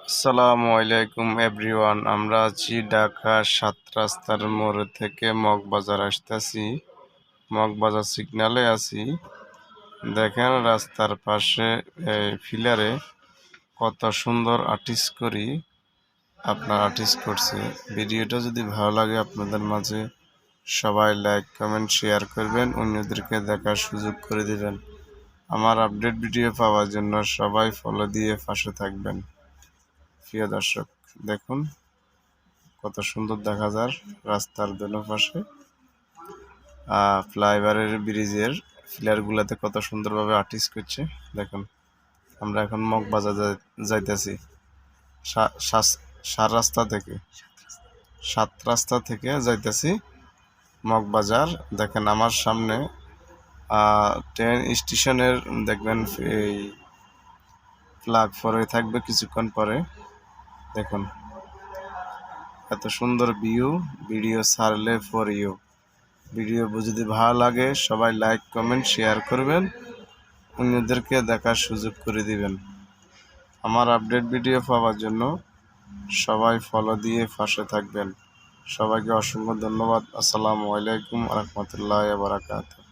আসসালামু আলাইকুম এভরিওয়ান। আমরা আছি ঢাকা ৭ রাস্তার মোড় থেকে মগবাজার আসতেছি। মগবাজার সিগন্যালে আছি। দেখেন রাস্তার পাশে ফিলারে কত সুন্দর আর্টিস্ট করি আপনার আর্টিস্ট করছে। ভিডিওটা যদি ভালো লাগে আপনাদের মাঝে সবাই লাইক কমেন্ট শেয়ার করবেন, অন্যদেরকে দেখার সুযোগ করে দিবেন। আমার আপডেট ভিডিও পাওয়ার জন্য সবাই ফলো দিয়ে পাশে থাকবেন। প্রিয় দর্শক, দেখুন কত সুন্দর দেখা যায় রাস্তার দোনো পাশে ফ্লাইওভারের ব্রিজের পিলারগুলোতে কত সুন্দরভাবে আর্টিস্ট করছে। দেখুন আমরা এখন মগবাজার যাইতেছি সাত রাস্তা থেকে যাইতেছি মগবাজার। দেখেন আমার সামনে ট্রেন স্টেশনের দেখবেন এই ফ্ল্যাগ পরে থাকবে কিছুক্ষণ পরে। দেখুন এত সুন্দর ভিডিও ছাড়লে ফর ইউ। ভিডিও যদি ভালো লাগে সবাই লাইক কমেন্ট শেয়ার করবেন, অন্যদেরকে দেখার সুযোগ করে দিবেন। আমার আপডেট ভিডিও পাওয়ার জন্য সবাই ফলো দিয়ে পাশে থাকবেন। সবাইকে অসংখ্য ধন্যবাদ। আসসালামু আলাইকুম ওয়া রাহমাতুল্লাহি ওয়া বারাকাতুহু।